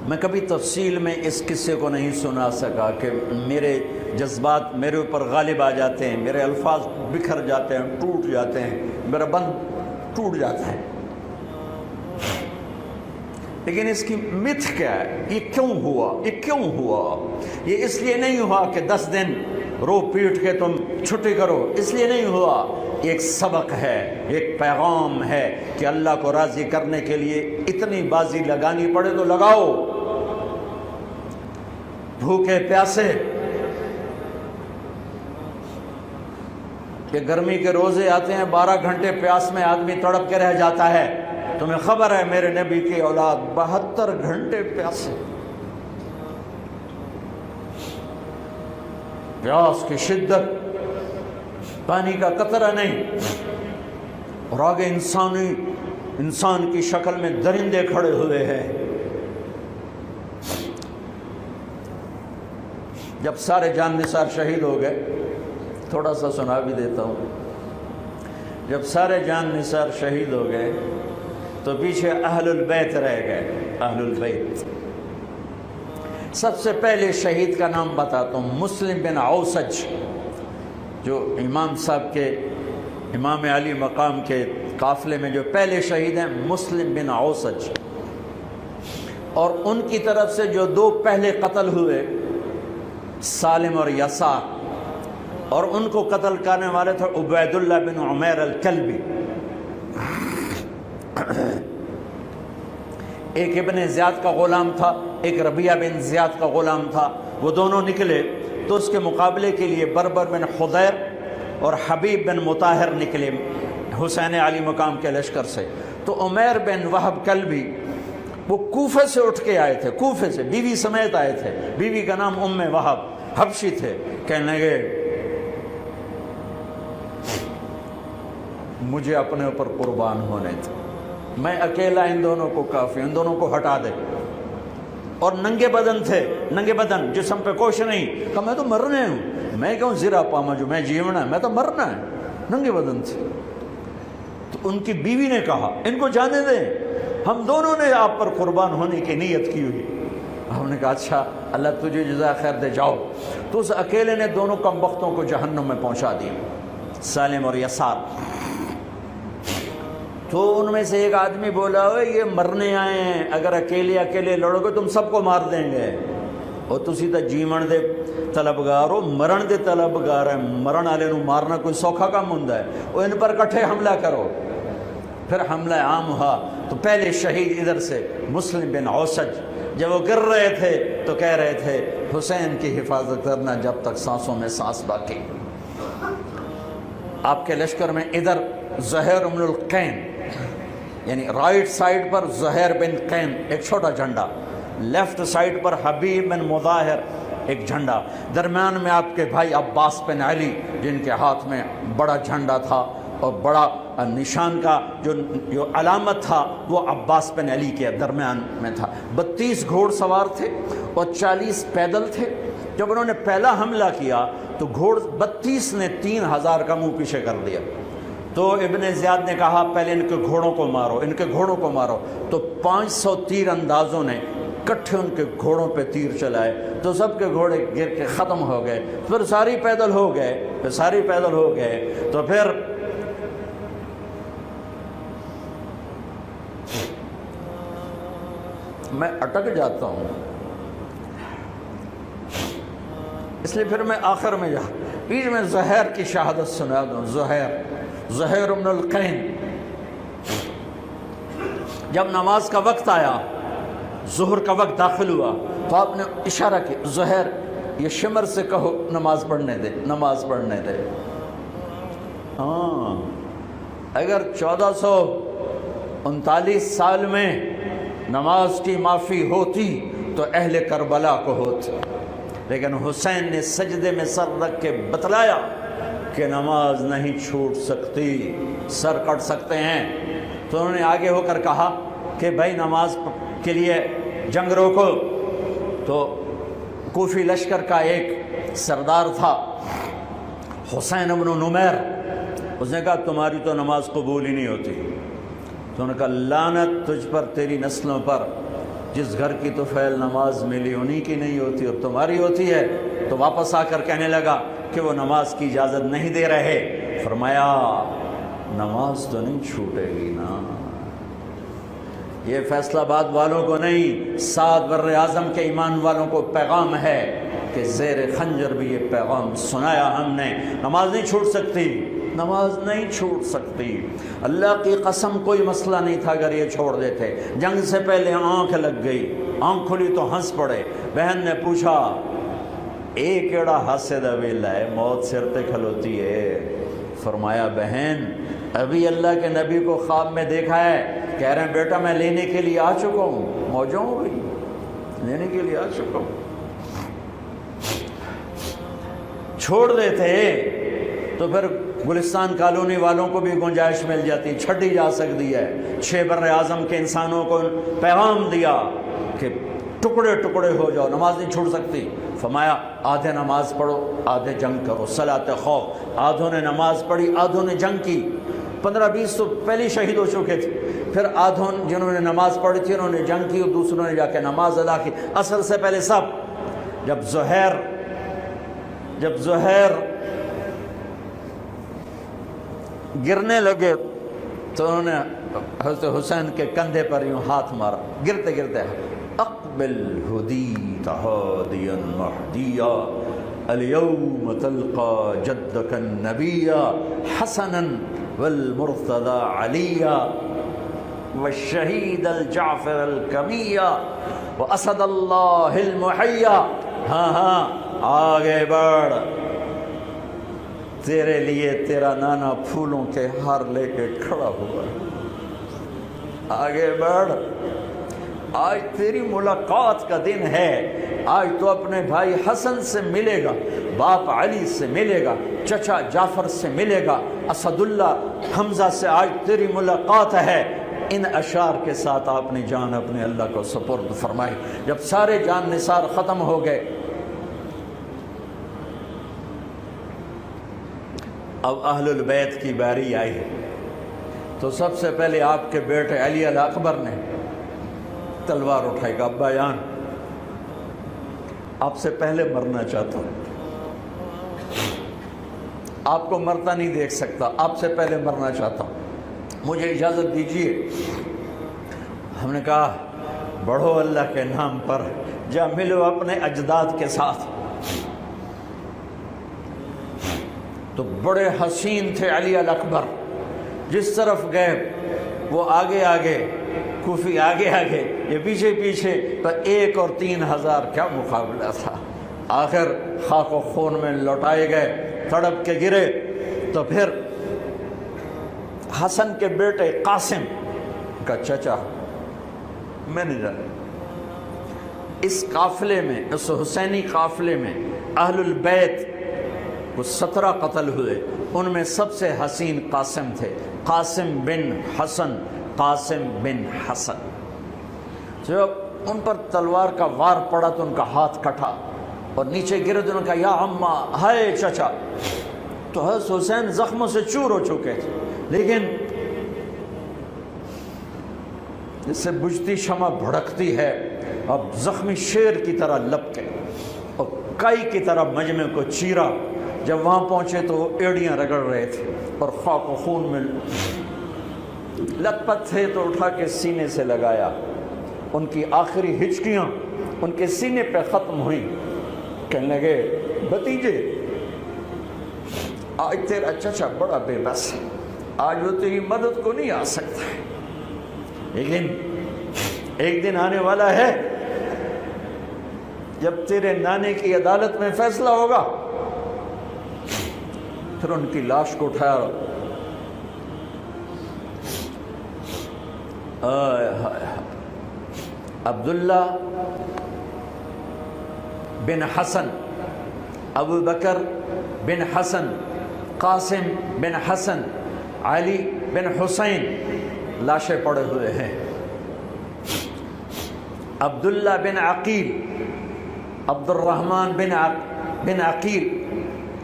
میں کبھی تفصیل میں اس قصے کو نہیں سنا سکا کہ میرے جذبات میرے اوپر غالب آ جاتے ہیں، میرے الفاظ بکھر جاتے ہیں، ٹوٹ جاتے ہیں، میرا بند ٹوٹ جاتا ہے۔ لیکن اس کی متھ کیا ہے؟ یہ کیوں ہوا؟ یہ کیوں ہوا؟ یہ اس لیے نہیں ہوا کہ 10 دن رو پیٹ کے تم چھٹی کرو، اس لیے نہیں ہوا۔ ایک سبق ہے، ایک پیغام ہے کہ اللہ کو راضی کرنے کے لیے اتنی بازی لگانی پڑے تو لگاؤ۔ بھوکے پیاسے، کہ گرمی کے روزے آتے ہیں 12 گھنٹے پیاس میں آدمی تڑپ کے رہ جاتا ہے۔ تمہیں خبر ہے میرے نبی کی اولاد 72 گھنٹے پیاسے، پیاس کی شدت، پانی کا قطرہ نہیں، اور آگے انسان کی شکل میں درندے کھڑے ہوئے ہیں۔ جب سارے جان نثار شہید ہو گئے، تھوڑا سا سنا بھی دیتا ہوں، جب سارے جان نثار شہید ہو گئے تو پیچھے اہل البیت رہ گئے۔ اہل البیت، سب سے پہلے شہید کا نام بتاتا ہوں، مسلم بن اوسج، جو امام صاحب کے، امام علی مقام کے قافلے میں جو پہلے شہید ہیں، مسلم بن اوسج۔ اور ان کی طرف سے جو 2 پہلے قتل ہوئے، سالم اور یسار، اور ان کو قتل کرنے والے تھے عبید اللہ بن عمیر الکلبی۔ ایک ابن زیاد کا غلام تھا، ایک ربیعہ بن زیاد کا غلام تھا۔ وہ دونوں نکلے تو اس کے مقابلے کے لیے بربر بن خضیر اور حبیب بن مطاہر نکلے حسین علی مقام کے لشکر سے۔ تو عمیر بن وہب کلبی وہ کوفے سے اٹھ کے آئے تھے، کوفے سے بیوی سمیت آئے تھے، بیوی کا نام ام وہب، حبشی تھے۔ کہنے لگے مجھے اپنے اوپر قربان ہونے تھے، میں اکیلا ان دونوں کو کافی، ان دونوں کو ہٹا دے۔ اور ننگے بدن تھے، ننگے بدن، جسم پہ کچھ نہیں۔ کہا میں تو مرنے ہوں، میں کیوں زیرہ پاما جو میں جیونا ہے، میں تو مرنا ہے۔ ننگے بدن تھے۔ تو ان کی بیوی نے کہا ان کو جانے دیں، ہم دونوں نے آپ پر قربان ہونے کی نیت کی ہوئی۔ ہم نے کہا اچھا اللہ تجھے جزا خیر دے، جاؤ۔ تو اس اکیلے نے دونوں کم بختوں کو جہنم میں پہنچا دیا، سالم اور یسار۔ تو ان میں سے ایک آدمی بولا ہوئے یہ مرنے آئے ہیں، اگر اکیلے لڑو گے تم سب کو مار دیں گے، اور تسی تو جیون دے طلبگار ہو، مرن دے طلبگار ہیں۔ مرن والے نو مارنا کوئی سوکھا کام ہوندا ہے؟ وہ ان پر کٹھے حملہ کرو۔ پھر حملہ عام ہوا تو پہلے شہید ادھر سے مسلم بن اوسج، جب وہ گر رہے تھے تو کہہ رہے تھے حسین کی حفاظت کرنا جب تک سانسوں میں سانس باقی۔ آپ کے لشکر میں ادھر زہیر بن القین، یعنی رائٹ سائڈ پر زہیر بن قین ایک چھوٹا جھنڈا، لیفٹ سائڈ پر حبیب بن مظاہر ایک جھنڈا، درمیان میں آپ کے بھائی عباس بن علی جن کے ہاتھ میں بڑا جھنڈا تھا، اور بڑا نشان کا جو علامت تھا وہ عباس بن علی کے درمیان میں تھا۔ 32 گھوڑ سوار تھے اور 40 پیدل تھے۔ جب انہوں نے پہلا حملہ کیا تو 32 نے 3000 کا منہ پیچھے کر دیا۔ تو ابن زیاد نے کہا پہلے ان کے گھوڑوں کو مارو، ان کے گھوڑوں کو مارو۔ تو 500 تیر اندازوں نے کٹھے ان کے گھوڑوں پہ تیر چلائے تو سب کے گھوڑے گر کے ختم ہو گئے۔ پھر ساری پیدل ہو گئے، تو پھر میں اٹک جاتا ہوں، اس لیے پھر میں آخر میں بیچ میں زہیر کی شہادت سنا دوں۔ زہیر بن القین، جب نماز کا وقت آیا، ظہر کا وقت داخل ہوا تو آپ نے اشارہ کیا زہیر یہ شمر سے کہو نماز پڑھنے دے۔ ہاں، اگر 1439 سال میں نماز کی معافی ہوتی تو اہل کربلا کو ہوتی، لیکن حسین نے سجدے میں سر رکھ کے بتلایا کہ نماز نہیں چھوٹ سکتی، سر کٹ سکتے ہیں۔ تو انہوں نے آگے ہو کر کہا کہ بھائی نماز کے لیے جنگ روکو۔ تو کوفی لشکر کا ایک سردار تھا حسین بن نمیر، اس نے کہا تمہاری تو نماز قبول ہی نہیں ہوتی۔ تو انہوں نے کہا لعنت تجھ پر، تیری نسلوں پر، جس گھر کی تو فعل نماز ملی انہی کی نہیں ہوتی اور تمہاری ہوتی ہے. تو واپس آ کر کہنے لگا کہ وہ نماز کی اجازت نہیں دے رہے. فرمایا نماز تو نہیں چھوٹے گی نا. یہ فیصل آباد والوں کو نہیں، 7 بر اعظم کے ایمان والوں کو پیغام ہے کہ زیر خنجر بھی یہ پیغام سنایا ہم نے. نماز نہیں چھوٹ سکتی، نماز نہیں چھوٹ سکتی. اللہ کی قسم کوئی مسئلہ نہیں تھا اگر یہ چھوڑ دیتے. جنگ سے پہلے آنکھ لگ گئی، آنکھ کھلی تو ہنس پڑے. بہن نے پوچھا ایک ایڑا ہاسے دا ویلا ہے، موت سر تے کھلوتی ہے. فرمایا بہن ابھی اللہ کے نبی کو خواب میں دیکھا ہے، کہہ رہے ہیں بیٹا میں لینے کے لیے آ چکا ہوں. موجوں ہو گئی، لینے کے لیے آ چکا ہوں. چھوڑ دیتے تو پھر گلستان کالونی والوں کو بھی گنجائش مل جاتی، چھٹی جا سکتی ہے. 6 بر اعظم کے انسانوں کو پیغام دیا کہ ٹکڑے ٹکڑے ہو جاؤ، نماز نہیں چھوڑ سکتی. فرمایا آدھے نماز پڑھو آدھے جنگ کرو، صلاۃ خوف. آدھوں نے نماز پڑھی آدھوں نے جنگ کی. 15-20 تو پہلے شہید ہو چکے تھے. پھر آدھوں جنہوں نے نماز پڑھی تھی انہوں نے جنگ کی اور دوسروں نے جا کے نماز ادا کی. عصر سے پہلے سب. جب زہیر گرنے لگے تو انہوں نے حضرت حسین کے کندھے پر یوں ہاتھ مارا. گرتے گرتے اقبل ہدیت ہادیا مہدیا اليوم تلقى جدك النبي حسنا والمرتضى عليا والشهيد الجعفر الكمية وأسد الله المحيا. ہاں آگے بڑھ، تیرے لیے تیرا نانا پھولوں کے ہار لے کے کھڑا ہوا. آگے بڑھ، آج تیری ملاقات کا دن ہے. آج تو اپنے بھائی حسن سے ملے گا، باپ علی سے ملے گا، چچا جعفر سے ملے گا، اسد اللہ حمزہ سے آج تیری ملاقات ہے. ان اشعار کے ساتھ آپ نے جان اپنے اللہ کو سپرد فرمائی. جب سارے جان نثار ختم ہو گئے اب اہل البیت کی باری آئی تو سب سے پہلے آپ کے بیٹے علی الاکبر نے تلوار اٹھائی. گا ابا جان آپ سے پہلے مرنا چاہتا ہوں، آپ کو مرتا نہیں دیکھ سکتا، آپ سے پہلے مرنا چاہتا ہوں، مجھے اجازت دیجیے. ہم نے کہا بڑھو اللہ کے نام پر، جا ملو اپنے اجداد کے ساتھ. تو بڑے حسین تھے علی الاکبر. جس طرف گئے وہ آگے آگے، کوفی آگے آگے، یہ پیچھے پیچھے. تو 1 اور 3,000 کیا مقابلہ تھا. آخر خاک و خون میں لوٹائے گئے، تڑپ کے گرے. تو پھر حسن کے بیٹے قاسم کا چچا میں نہیں جانا، اس قافلے میں، اس حسینی قافلے میں اہل البیت وہ 17 قتل ہوئے. ان میں سب سے حسین قاسم تھے، قاسم بن حسن. قاسم بن حسن جب ان پر تلوار کا وار پڑا تو ان کا ہاتھ کٹا اور نیچے گرے تو انہوں نے کہا یا اماں، ہائے چچا. تو حضرت حسین زخموں سے چور ہو چکے تھے، لیکن جس سے بجھتی شمع بھڑکتی ہے اب زخمی شیر کی طرح لپکے اور کائی کی طرح مجمع کو چیرا. جب وہاں پہنچے تو وہ ایڑیاں رگڑ رہے تھے اور خاک و خون میں لت پت تھے. تو اٹھا کے سینے سے لگایا. ان کی آخری ہچکیاں ان کے سینے پہ ختم ہوئیں. کہنے لگے بھتیجے آج تیرا چچا بڑا بے بس ہے، آج وہ تیری مدد کو نہیں آ سکتا ہے، لیکن ایک دن آنے والا ہے جب تیرے نانے کی عدالت میں فیصلہ ہوگا. پھر ان کی لاش کو اٹھایا. عبداللہ بن حسن، ابو بکر بن حسن، قاسم بن حسن، علی بن حسین لاشیں پڑے ہوئے ہیں. عبداللہ بن عقیل، عبد الرحمن بن عقیل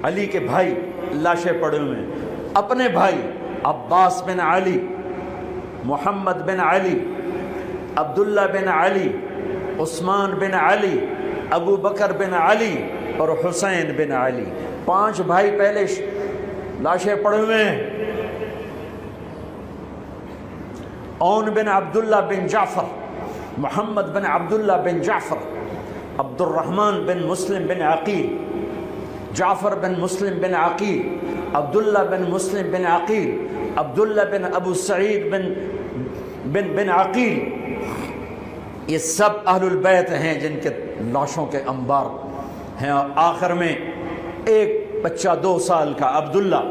علی کے بھائی لاشیں پڑے ہوئے ہیں. اپنے بھائی عباس بن علی، محمد بن علی، عبداللہ بن علی، عثمان بن علی، ابو بکر بن علی اور حسین بن علی، 5 بھائی پہلے لاشیں پڑے ہوئے ہیں۔ اون بن عبداللہ بن جعفر، محمد بن عبداللہ بن جعفر، عبد الرحمن بن مسلم بن عقیل، جعفر بن مسلم بن عقیل، عبداللہ بن مسلم بن عقیل، عبداللہ بن ابو سعید بن عقیل، یہ سب اہل البیت ہیں جن کے لاشوں کے انبار ہیں۔ اور آخر میں ایک بچہ 2 سال کا عبداللہ،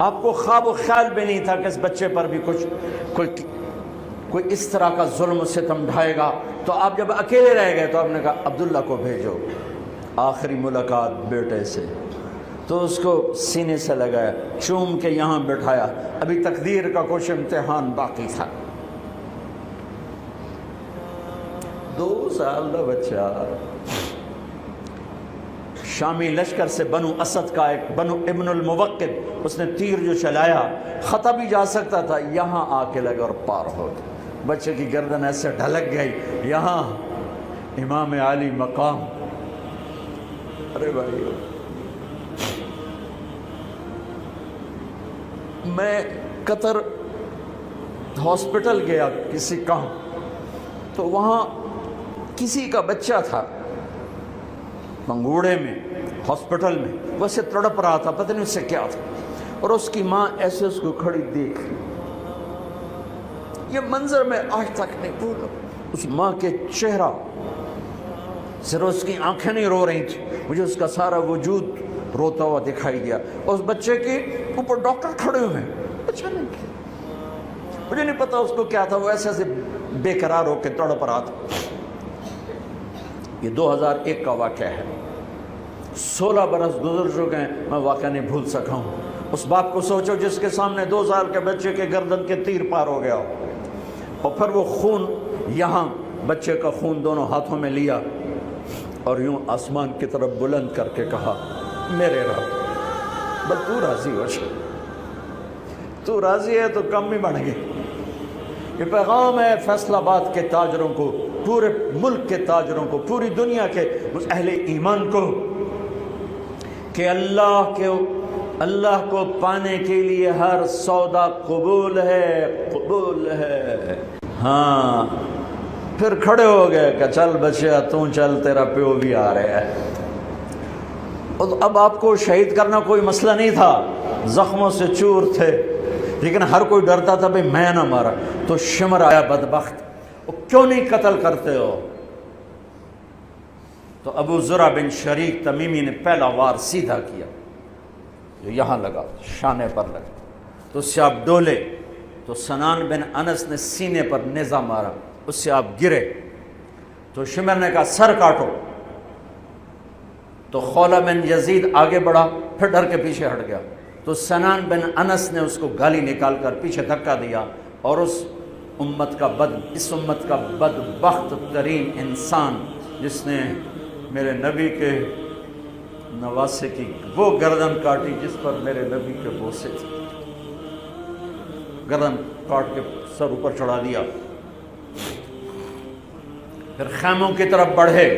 آپ کو خواب و خیال بھی نہیں تھا کہ اس بچے پر بھی کوئی اس طرح کا ظلم و ستم ڈھائے گا، تو آپ جب اکیلے رہ گئے تو آپ نے کہا عبداللہ کو بھیجو۔ آخری ملاقات بیٹے سے، تو اس کو سینے سے لگایا، چوم کے یہاں بٹھایا، ابھی تقدیر کا کچھ امتحان باقی تھا۔ 2 سال کا بچہ، شامی لشکر سے بنو اسد کا ایک بنو ابن الموقد، اس نے تیر جو چلایا خطا بھی جا سکتا تھا، یہاں آ کے لگا اور پار ہو گیا، بچے کی گردن ایسے ڈھلک گئی، یہاں امام علی مقام۔ ارے بھائی، میں قطر ہاسپٹل گیا کسی کام، تو وہاں کسی کا بچہ تھا منگوڑے میں ہاسپٹل میں، ویسے تڑپ رہا تھا، پتہ نہیں اس سے کیا تھا، اور اس کی ماں ایسے اس کو کھڑی دیکھ، یہ منظر میں آج تک نہیں بھولا۔ اس ماں کے چہرہ، صرف اس کی آنکھیں نہیں رو رہی تھی، مجھے اس کا سارا وجود روتا ہوا دکھائی دیا۔ اس بچے کے اوپر ڈاکٹر کھڑے ہوئے ہیں، اچھا نہیں کیا، مجھے نہیں پتا اس کو کیا تھا، وہ ایسے بے قرار ہو کے تڑپ رہا تھا۔ یہ 2001 کا واقعہ ہے، 16 برس گزر چکے ہیں، میں واقعہ نہیں بھول سکا ہوں۔ اس باپ کو سوچو جس کے سامنے 2 سال کے بچے کے گردن کے تیر پار ہو گیا ہو، اور پھر وہ خون، یہاں بچے کا خون دونوں ہاتھوں میں لیا اور یوں آسمان کی طرف بلند کر کے کہا، میرے رب، بس تو راضی ہو جا، تو راضی ہے تو کم بھی بڑھ گئے۔ یہ پیغام ہے فیصل آباد کے تاجروں کو، پورے ملک کے تاجروں کو، پوری دنیا کے اہل ایمان کو، کہ اللہ کو پانے کے لیے ہر سودا قبول ہے، قبول ہے۔ ہاں، پھر کھڑے ہو گئے کہ چل بچیا تو چل، تیرا پیو بھی آ رہا ہے۔ اب آپ کو شہید کرنا کوئی مسئلہ نہیں تھا، زخموں سے چور تھے، لیکن ہر کوئی ڈرتا تھا بھئی میں نہ مارا، تو شمر آیا بدبخت، کیوں نہیں قتل کرتے ہو؟ تو ابو زرع بن شریک تمیمی نے پہلا وار سیدھا کیا، جو یہاں لگا، شانے پر لگا، تو اس سے آپ ڈولے، تو سنان بن انس نے سینے پر نیزہ مارا، اس سے آپ گرے، تو شمر نے کہا سر کاٹو، تو خولہ بن یزید آگے بڑھا، پھر ڈر کے پیچھے ہٹ گیا، تو سنان بن انس نے اس کو گالی نکال کر پیچھے دھکا دیا، اور اس امت کا بدبخت ترین انسان جس نے میرے نبی کے نواسے کی وہ گردن کاٹی جس پر میرے نبی کے بوسے تھے، گردن کاٹ کے سر اوپر چڑھا دیا۔ پھر خیموں کی طرف بڑھے،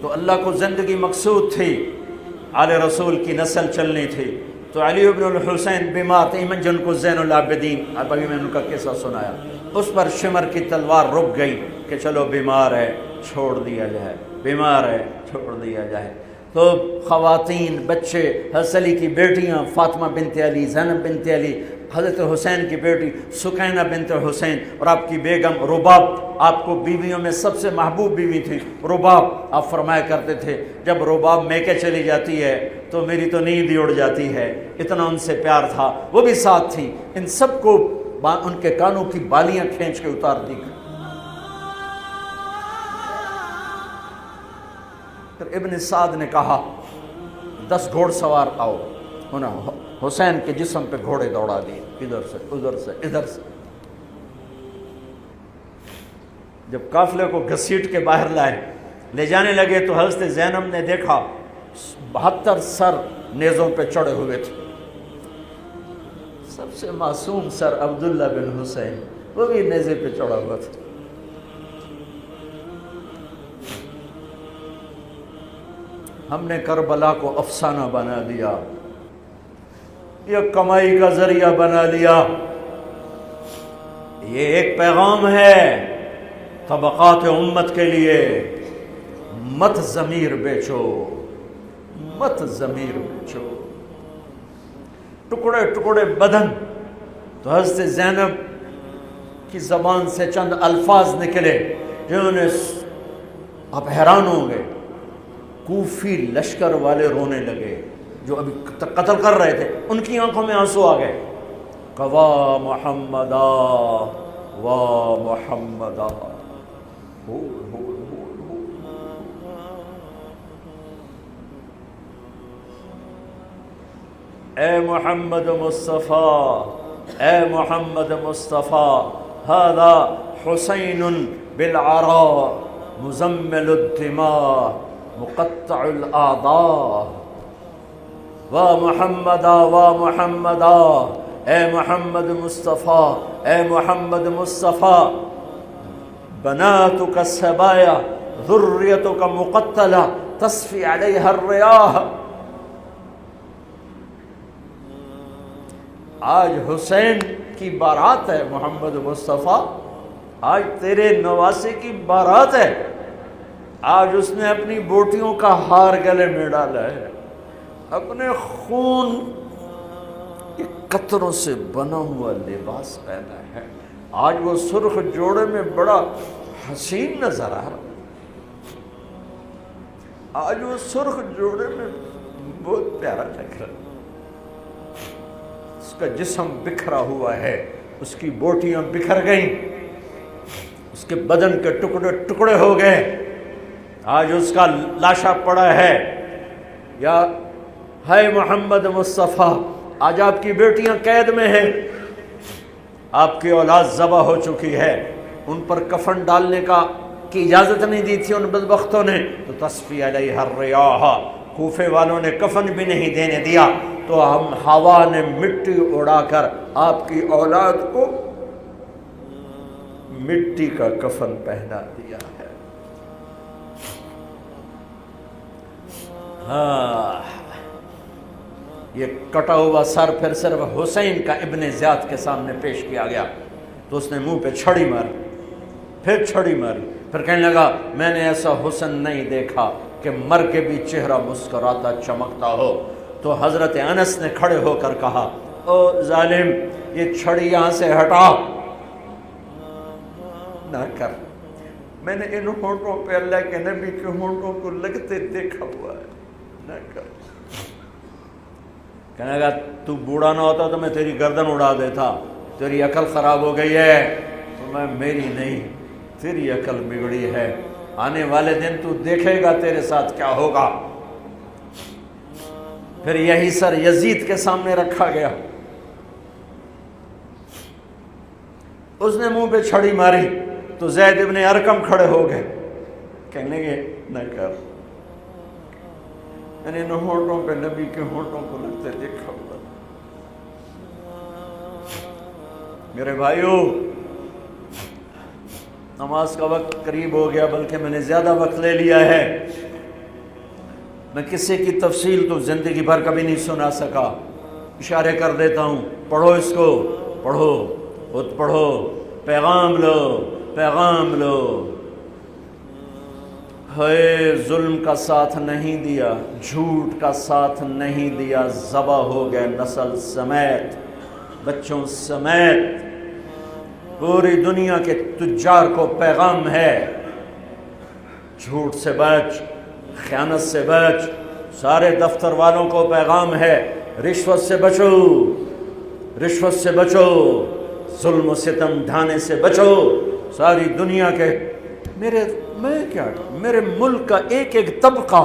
تو اللہ کو زندگی مقصود تھی، آل رسول کی نسل چلنی تھی، تو علی بن الحسین بیمار تھے، ایمن جن کو زین العابدین، اب ابھی میں ان کا قصہ سنایا، اس پر شمر کی تلوار رک گئی کہ چلو بیمار ہے چھوڑ دیا جائے، بیمار ہے چھوڑ دیا جائے۔ تو خواتین، بچے، حضرت علی کی بیٹیاں فاطمہ بنت علی، زینب بنت علی، حضرت حسین کی بیٹی سکینہ بنت حسین، اور آپ کی بیگم رباب، آپ کو بیویوں میں سب سے محبوب بیوی تھی رباب۔ آپ فرمایا کرتے تھے جب رباب میکے چلی جاتی ہے تو میری تو نیند ہی اڑ جاتی ہے، اتنا ان سے پیار تھا، وہ بھی ساتھ تھی۔ ان سب کو ان کے کانوں کی بالیاں کھینچ کے اتار دی۔ پھر ابن سعد نے کہا 10 گھوڑ سوار آؤ، انہوں حسین کے جسم پہ گھوڑے دوڑا دیے، ادھر سے ادھر سے ادھر سے۔ جب قافلے کو گھسیٹ کے باہر لائے، لے جانے لگے، تو حضرت زینب نے دیکھا 72 سر نیزوں پہ چڑھے ہوئے تھے، سب سے معصوم سر عبداللہ بن حسین، وہ بھی نیزے پہ چڑھا ہوا تھا۔ ہم نے کربلا کو افسانہ بنا دیا، یہ کمائی کا ذریعہ بنا لیا۔ یہ ایک پیغام ہے طبقات امت کے لیے، مت ضمیر بیچو، مت ضمیر بیچو۔ ٹکڑے ٹکڑے بدن، تو حضرت زینب کی زبان سے چند الفاظ نکلے جنہوں نے، آپ حیران ہوں گے، کوفی لشکر والے رونے لگے جو ابھی قتل کر رہے تھے، ان کی آنکھوں میں آنسو آ گئے۔ قوا محمدا وا محمدا، اے محمد مصطفیٰ، اے محمد مصطفیٰ، ھذا حسین بالعراء مزمل الدماء مقطع الاعضاء، وا محمدا وا محمدا، اے محمد مصطفیٰ، اے محمد مصطفیٰ، بناتک السبایا ذریتک مقتلہ تصفی علیہا الریاح۔ آج حسین کی بارات ہے محمد مصطفیٰ، آج تیرے نواسے کی بارات ہے، آج اس نے اپنی بوٹیوں کا ہار گلے میں ڈالا ہے، اپنے خون کے قطروں سے بنا ہوا لباس پہنا ہے، آج وہ سرخ جوڑے میں بڑا حسین نظر آ رہا، آج وہ سرخ جوڑے میں بہت پیارا لگ رہا، اس کا جسم بکھرا ہوا ہے، اس کی بوٹیاں بکھر گئیں، اس کے بدن کے ٹکڑے ٹکڑے ہو گئے، آج اس کا لاشا پڑا ہے۔ یا ہے محمد مصطفیٰ، آج آپ کی بیٹیاں قید میں ہیں، آپ کی اولاد ذبح ہو چکی ہے، ان پر کفن ڈالنے کی اجازت نہیں دی تھی ان بدبختوں نے، تو تصفی علیہ الریاح، کوفے والوں نے کفن بھی نہیں دینے دیا، تو ہم ہوا نے مٹی اڑا کر آپ کی اولاد کو مٹی کا کفن پہنا دیا ہے۔ ہاں، یہ کٹا ہوا سر پھر صرف حسین کا ابن زیاد کے سامنے پیش کیا گیا، تو اس نے منہ پہ چھڑی ماری، پھر چھڑی ماری، پھر کہنے لگا میں نے ایسا حسن نہیں دیکھا کہ مر کے بھی چہرہ مسکراتا چمکتا ہو۔ تو حضرت انس نے کھڑے ہو کر کہا او ظالم، یہ چھڑی یہاں سے ہٹا، نہ کر، میں نے ان ہونٹوں پہ اللہ کے نبی کے ہونٹوں کو لگتے دیکھا ہوا ہے، نہ کر۔ کہنے لگا تو بوڑھا نہ ہوتا تو میں تیری گردن اڑا دیتا، تیری عقل خراب ہو گئی ہے، تو میں میری نہیں، تیری عقل بگڑی ہے، آنے والے دن تو دیکھے گا تیرے ساتھ کیا ہوگا۔ پھر یہی سر یزید کے سامنے رکھا گیا، اس نے منہ پہ چھڑی ماری، تو زید ابن ارقم کھڑے ہو گئے، کہنے لگے نہ کر، میں نے ان ہونٹوں پہ نبی کے ہونٹوں کو لگتے دیکھا ہوا۔ میرے بھائیو، نماز کا وقت قریب ہو گیا، بلکہ میں نے زیادہ وقت لے لیا ہے، میں کسی کی تفصیل تو زندگی بھر کبھی نہیں سنا سکا، اشارے کر دیتا ہوں، پڑھو اس کو، پڑھو، خود پڑھو، پیغام لو، پیغام لو۔ ہے ظلم کا ساتھ نہیں دیا، جھوٹ کا ساتھ نہیں دیا، ذبح ہو گئے نسل سمیت، بچوں سمیت، پوری دنیا کے تجار کو پیغام ہے، جھوٹ سے بچ، خیانت سے بچ، سارے دفتر والوں کو پیغام ہے، رشوت سے بچو، رشوت سے بچو، ظلم و ستم ڈھانے سے بچو، ساری دنیا کے، میرے ملک کا ایک ایک طبقہ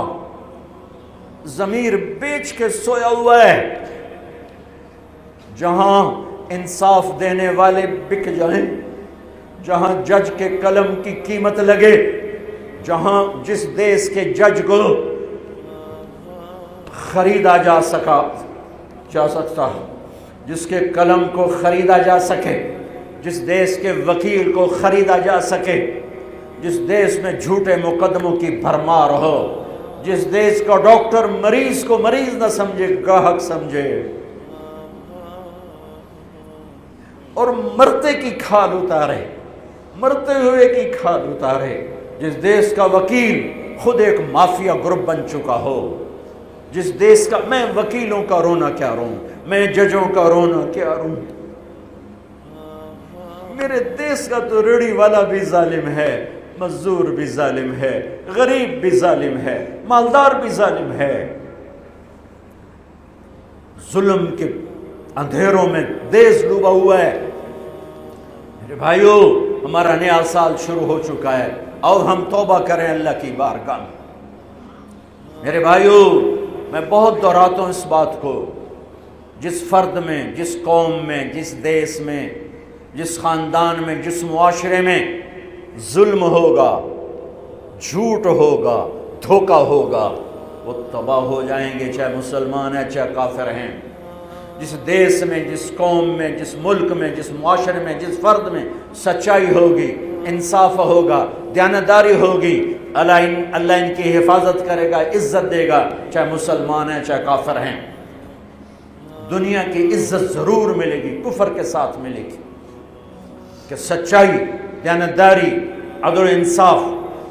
ضمیر بیچ کے سویا ہوا ہے، جہاں انصاف دینے والے بک جائیں، جہاں جج کے قلم کی قیمت لگے، جہاں جس دیش کے جج کو خریدا جا سکتا، جس کے قلم کو خریدا جا سکے، جس دیش کے وکیل کو خریدا جا سکے، جس دیش میں جھوٹے مقدموں کی بھرمار ہو، جس دیش کا ڈاکٹر مریض کو مریض نہ سمجھے گاہک سمجھے اور مرتے کی کھال اتارے، مرتے ہوئے کی کھال اتارے، جس دیش کا وکیل خود ایک مافیا گروپ بن چکا ہو، جس دیش کا، میں وکیلوں کا رونا کیا روں، میں ججوں کا رونا کیا روں، میرے دیش کا تو ریڑھی والا بھی ظالم ہے، مزدور بھی ظالم ہے، غریب بھی ظالم ہے، مالدار بھی ظالم ہے، ظلم کے اندھیروں میں دیش ڈوبا ہوا ہے۔ میرے بھائیو، ہمارا نیا سال شروع ہو چکا ہے، اور ہم توبہ کریں اللہ کی بارگاہ میں۔ میرے بھائیو، میں بہت دہراتا ہوں اس بات کو، جس فرد میں، جس قوم میں، جس دیش میں، جس خاندان میں، جس معاشرے میں ظلم ہوگا، جھوٹ ہوگا، دھوکہ ہوگا، وہ تباہ ہو جائیں گے، چاہے مسلمان ہیں چاہے کافر ہیں۔ جس دیش میں، جس قوم میں، جس ملک میں، جس معاشرے میں، جس فرد میں سچائی ہوگی، انصاف ہوگا، دیانتداری ہوگی، اللہ ان کی حفاظت کرے گا، عزت دے گا، چاہے مسلمان ہیں چاہے کافر ہیں۔ دنیا کی عزت ضرور ملے گی، کفر کے ساتھ ملے گی، کہ سچائی، دیانتداری، عدل و انصاف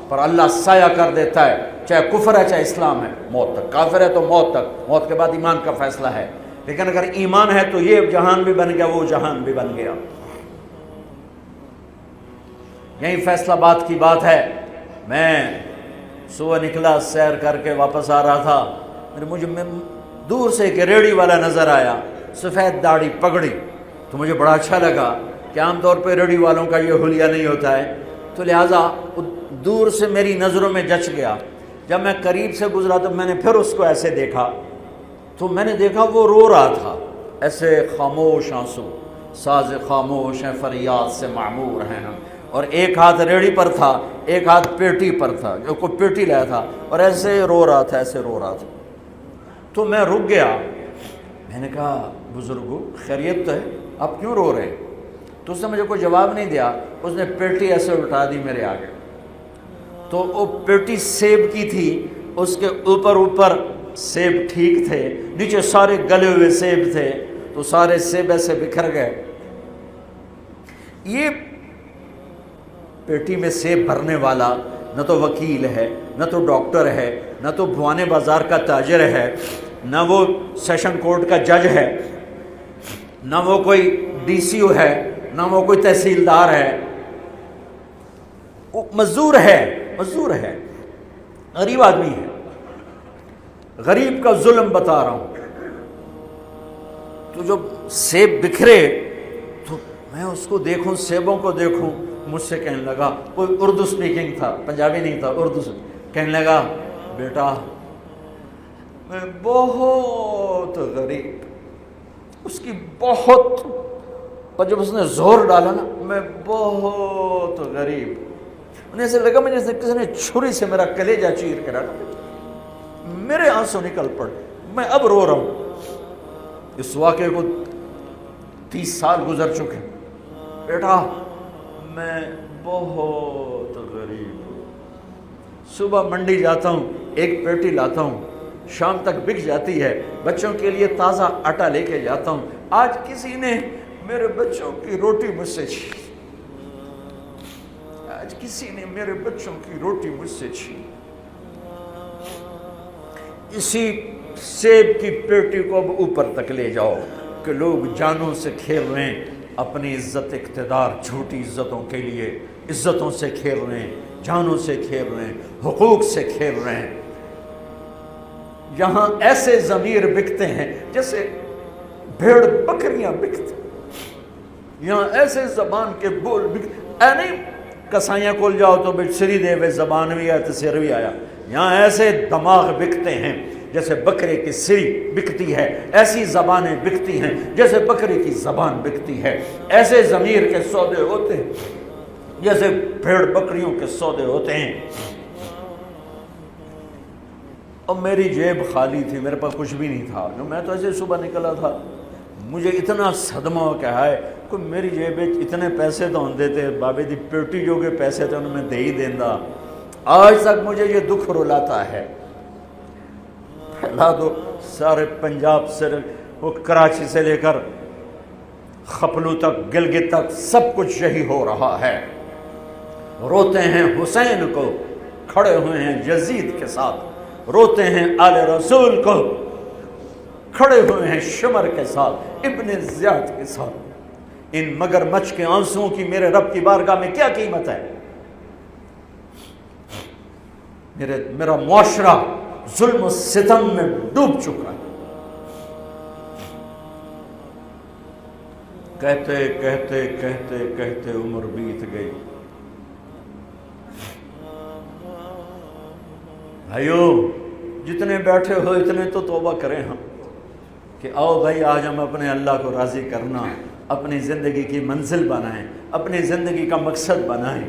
پر اللہ سایہ کر دیتا ہے، چاہے کفر ہے چاہے اسلام ہے، موت تک۔ کافر ہے تو موت تک، موت کے بعد ایمان کا فیصلہ ہے، لیکن اگر ایمان ہے تو یہ جہان بھی بن گیا، وہ جہان بھی بن گیا۔ یہی فیصلہ بات کی بات ہے۔ میں صبح نکلا، سیر کر کے واپس آ رہا تھا، مجھے دور سے ایک ریڑھی والا نظر آیا، سفید داڑھی، پگڑی، تو مجھے بڑا اچھا لگا کہ عام طور پہ ریڑھی والوں کا یہ حلیہ نہیں ہوتا ہے، تو لہٰذا دور سے میری نظروں میں جچ گیا۔ جب میں قریب سے گزرا تو میں نے پھر اس کو ایسے دیکھا، تو میں نے دیکھا وہ رو رہا تھا، ایسے خاموش آنسو، ساز خاموش ہیں فریاد سے معمور ہیں ہم، اور ایک ہاتھ ریڑھی پر تھا، ایک ہاتھ پیٹی پر تھا، جو کوئی پیٹی لایا تھا، اور ایسے رو رہا تھا، ایسے رو رہا تھا۔ تو میں رک گیا، میں نے کہا بزرگو خیریت تو ہے، آپ کیوں رو رہے ہیں؟ تو اس نے مجھے کوئی جواب نہیں دیا، اس نے پیٹی ایسے اٹھا دی میرے آگے، تو وہ پیٹی سیب کی تھی، اس کے اوپر سیب ٹھیک تھے، نیچے سارے گلے ہوئے سیب تھے، تو سارے سیب ایسے بکھر گئے۔ یہ پیٹی میں سیب بھرنے والا نہ تو وکیل ہے، نہ تو ڈاکٹر ہے، نہ تو بھوانے بازار کا تاجر ہے، نہ وہ سیشن کورٹ کا جج ہے، نہ وہ کوئی ڈی سی او ہے، نہ وہ کوئی تحصیلدار ہے، وہ مزدور ہے، غریب آدمی ہے۔ غریب کا ظلم بتا رہا ہوں۔ تو جب سیب بکھرے تو میں اس کو دیکھوں، سیبوں کو دیکھوں، مجھ سے کہنے لگا، کوئی اردو سپیکنگ تھا، پنجابی نہیں تھا، اردو سے کہنے لگا، بیٹا میں بہت غریب، اس کی بہت، اور جب اس نے زور ڈالا نا، میں بہت غریب، انہیں ایسے لگا مجھے جیسے کسی نے چھری سے میرا کلیجہ چیر کے ڈالا، میرے آنسو نکل پڑے، میں اب رو رہا ہوں۔ اس واقعے کو 30 سال گزر چکے۔ بیٹا میں بہت غریب ہوں، صبح منڈی جاتا ہوں، ایک پیٹی لاتا ہوں، شام تک بک جاتی ہے، بچوں کے لیے تازہ آٹا لے کے جاتا ہوں، آج کسی نے میرے بچوں کی روٹی مجھ سے چھین، آج کسی نے میرے بچوں کی روٹی مجھ سے چھین۔ اسی سیب کی پیٹی کو اب اوپر تک لے جاؤ کہ لوگ جانوں سے کھیل رہے ہیں، اپنی عزت اقتدار، جھوٹی عزتوں کے لیے عزتوں سے کھیل رہے ہیں، جانوں سے کھیل رہے ہیں، حقوق سے کھیل رہے ہیں۔ یہاں ایسے ضمیر بکتے ہیں جیسے بھیڑ بکریاں بکتے، یہاں ایسے زبان کے بول بکتے، اے نہیں کسائیاں کول جاؤ تو سری دے وے زبان بھی آیا تو سر بھی آیا، یہاں ایسے دماغ بکتے ہیں جیسے بکرے کی سری بکتی ہے، ایسی زبانیں بکتی ہیں جیسے بکرے کی زبان بکتی ہے، ایسے ضمیر کے سودے ہوتے ہیں جیسے بھیڑ بکریوں کے سودے ہوتے ہیں۔ اور میری جیب خالی تھی، میرے پاس کچھ بھی نہیں تھا، میں تو ایسے صبح نکلا تھا، مجھے اتنا صدمہ ہو کہ ہائے کوئی میری جیب اتنے پیسے تو ہوں دیتے، بابے دی پیٹی جو کے پیسے تھے انہوں میں دے ہی دیندہ۔ آج تک مجھے یہ دکھ رلاتا ہے لا دو سارے پنجاب سے وہ کراچی سے لے کر خپلو تک گلگت تک سب کچھ یہی ہو رہا ہے. روتے ہیں حسین کو کھڑے ہوئے ہیں یزید کے ساتھ، روتے ہیں آل رسول کو کھڑے ہوئے ہیں شمر کے ساتھ، ابن زیاد کے ساتھ. ان مگرمچھ کے آنسوؤں کی میرے رب کی بارگاہ میں کیا قیمت ہے؟ میرا معاشرہ ظلم و ستم میں ڈوب چکا ہے. کہتے کہتے کہتے کہتے عمر بیت گئی. بھائیو جتنے بیٹھے ہو اتنے تو توبہ کریں ہم کہ آؤ بھائی آج ہم اپنے اللہ کو راضی کرنا اپنی زندگی کی منزل بنائیں، اپنی زندگی کا مقصد بنائیں.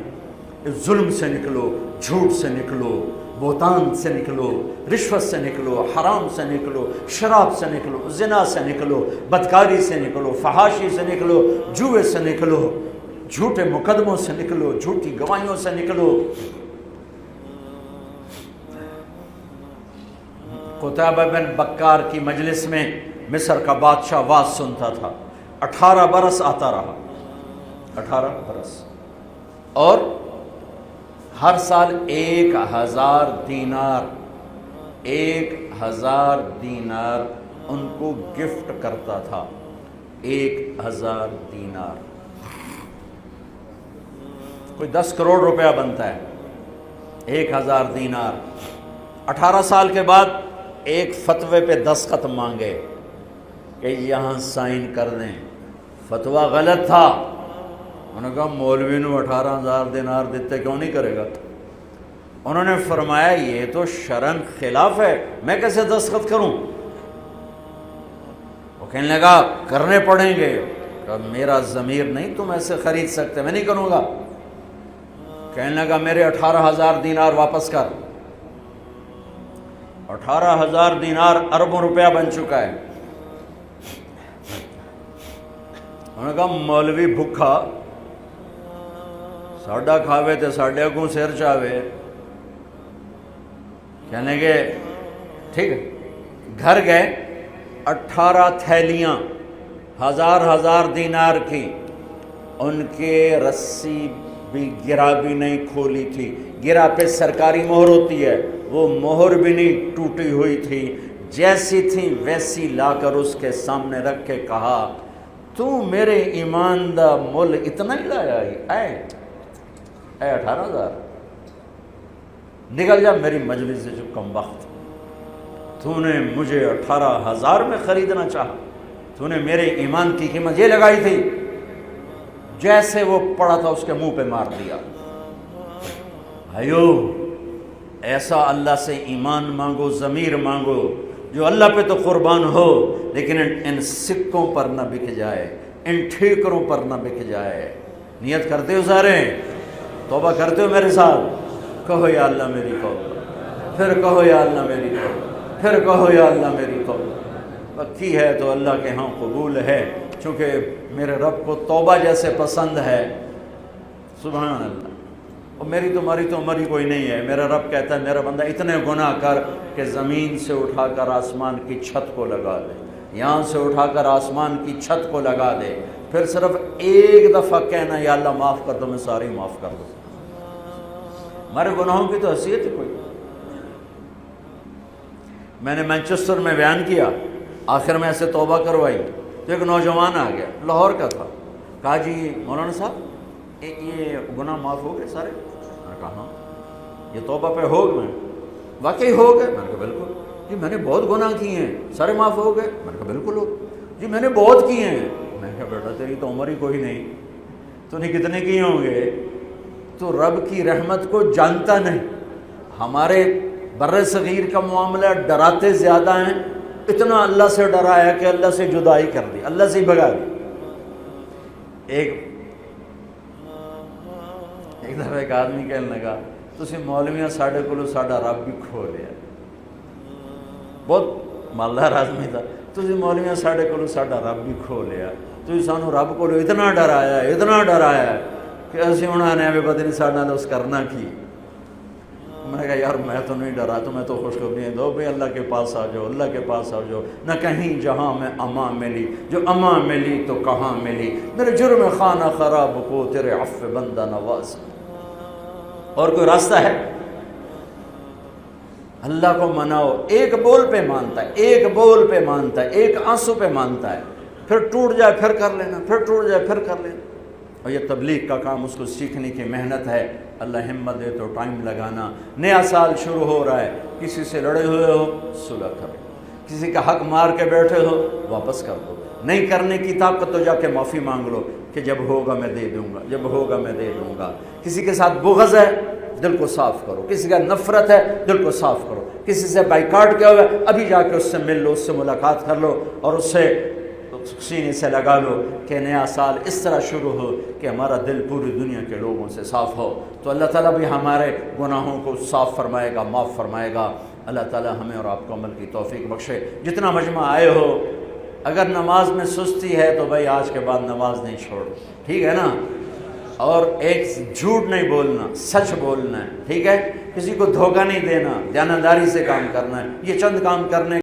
ظلم سے نکلو، جھوٹ سے نکلو، بہتان سے نکلو، رشوت سے نکلو، حرام سے نکلو، شراب سے نکلو، زنا سے نکلو، بدکاری سے نکلو، فحاشی سے نکلو، جوئے سے نکلو، جھوٹے مقدموں سے نکلو، جھوٹی گواہیوں سے نکلو. قتیبہ بن بکار کی مجلس میں مصر کا بادشاہ واز سنتا تھا. 18 برس آتا رہا، 18 برس، اور ہر سال 1000 دینار 1000 دینار ان کو گفٹ کرتا تھا. 1000 دینار کوئی 10 کروڑ روپیہ بنتا ہے. 1000 دینار. 18 سال کے بعد ایک فتوے پہ دستخط مانگے کہ یہاں سائن کر دیں. فتویٰ غلط تھا. انہوں نے کہا مولوی نو 18,000 دینار دیتے کیوں نہیں کرے گا؟ انہوں نے فرمایا یہ تو شرعاً خلاف ہے، میں کیسے دستخط کروں؟ وہ کہنے لگا کرنے پڑیں گے. کہا میرا ضمیر نہیں تم ایسے خرید سکتے، میں نہیں کروں گا. کہنے لگا میرے 18,000 دینار واپس کر. 18,000 دینار اربوں روپیہ بن چکا ہے. انہوں نے کہا مولوی بھکھا ساڈا کھاوے تے ساڈے اگوں سر چاوے. کہنے گے ٹھیک ہے. گھر گئے، 18 تھیلیاں 1000 دینار کی. ان کے رسی بھی گرا بھی نہیں کھولی تھی. گرا پہ سرکاری مہر ہوتی ہے، وہ مہر بھی نہیں ٹوٹی ہوئی تھی. جیسی تھی ویسی لا کر اس کے سامنے رکھ کے کہا تو میرے ایمان دا مل اتنا ہی لایا اے 18,000 نکل جا میری مجلس سے. جو کم وقت تو نے مجھے 18,000 میں خریدنا چاہا، تو نے میرے ایمان کی قیمت یہ لگائی تھی. جیسے وہ پڑا تھا اس کے منہ پہ مار دیا. بھائیو ایسا اللہ سے ایمان مانگو، ضمیر مانگو جو اللہ پہ تو قربان ہو لیکن ان سکوں پر نہ بک جائے، ان ٹھیکروں پر نہ بک جائے. نیت کرتے ہو سارے؟ توبہ کرتے ہو میرے ساتھ؟ کہو یا اللہ میری توبہ، پھر کہو یا اللہ میری توبہ، پھر کہو یا اللہ میری توبہ. کی ہے تو اللہ کے ہاں قبول ہے، چونکہ میرے رب کو توبہ جیسے پسند ہے. سبحان اللہ. اور میری تمہاری تو عمر ہی کوئی نہیں ہے. میرا رب کہتا ہے میرا بندہ اتنے گناہ کر کہ زمین سے اٹھا کر آسمان کی چھت کو لگا دے، یہاں سے اٹھا کر آسمان کی چھت کو لگا دے، پھر صرف ایک دفعہ کہنا یا اللہ معاف کر دو، میں ساری معاف کر دوں. ہمارے گناہوں کی تو حیثیت ہے کوئی. میں نے مینچسٹر میں بیان کیا، آخر میں ایسے توبہ کروائی تو ایک نوجوان آ گیا، لاہور کا تھا. کہا جی مولانا صاحب یہ گناہ معاف ہو گئے سارے؟ میں نے کہا ہاں. یہ توبہ پہ ہو گئے؟ واقعی ہو گئے؟ میں نے کہا بالکل. جی میں نے بہت گناہ کیے ہیں، سارے معاف ہو گئے؟ میں نے کہا بالکل ہو. جی میں نے بہت کیے ہیں. میں نے کہا بیٹا تیری تو عمر ہی کوئی نہیں، تو نے کتنے کیے ہوں گے؟ تو رب کی رحمت کو جانتا نہیں. ہمارے بر صغیر کا معاملہ ڈراتے زیادہ ہیں. اتنا اللہ سے ڈرایا کہ اللہ سے جدائی کر دی، اللہ سے ہی بھگا دی. ایک دفعہ ایک آدمی کہنے لگا تسی مولویاں ساڈے کولو ساڈا رب بھی کھو لیا. بہت مالدار آدمی تھا. تسی مولویاں ساڈے کولو ساڈا رب بھی کھو لیا. تسی سانو رب کولو اتنا ڈرایا کہ اسی انہوں نے پتہ نہیں ساڈے نال اس کرنا کی. میں کہا یا یار میں تو نہیں ڈرا، تمہیں تو خوشخبری دو بھائی، اللہ کے پاس آ جاؤ، اللہ کے پاس آ جاؤ، نہ کہیں جہاں میں امان ملی، جو امان ملی تو کہاں ملی، میرے جرم خانہ خراب کو تیرے عفو بندہ نواز۔ اور کوئی راستہ ہے؟ اللہ کو مناؤ، ایک بول پہ مانتا ہے، ایک بول پہ مانتا ہے، ایک آنسو پہ مانتا ہے، پھر ٹوٹ جائے پھر کر لینا، پھر ٹوٹ جائے پھر کر لینا۔ اور یہ تبلیغ کا کام، اس کو سیکھنے کی محنت ہے، اللہ ہمت دے تو ٹائم لگانا۔ نیا سال شروع ہو رہا ہے، کسی سے لڑے ہوئے ہو صلح کرو، کسی کا حق مار کے بیٹھے ہو واپس کر دو، نہیں کرنے کی طاقت تو جا کے معافی مانگ لو کہ جب ہوگا میں دے دوں گا، جب ہوگا میں دے دوں گا۔ کسی کے ساتھ بغض ہے، دل کو صاف کرو، کسی کا نفرت ہے دل کو صاف کرو، کسی سے بائیکاٹ کیا ہوا ہے ابھی جا کے اس سے مل لو، اس سے ملاقات کر لو، اور اس سے سینے سے لگا لو کہ نیا سال اس طرح شروع ہو کہ ہمارا دل پوری دنیا کے لوگوں سے صاف ہو۔ تو اللہ تعالیٰ بھی ہمارے گناہوں کو صاف فرمائے گا، معاف فرمائے گا۔ اللہ تعالیٰ ہمیں اور آپ کو عمل کی توفیق بخشے۔ جتنا مجمع آئے ہو، اگر نماز میں سستی ہے تو بھائی آج کے بعد نماز نہیں چھوڑ، ٹھیک ہے نا؟ اور ایک جھوٹ نہیں بولنا، سچ بولنا ہے، ٹھیک ہے؟ کسی کو دھوکہ نہیں دینا، دیانتداری سے کام کرنا ہے۔ یہ چند کام کرنے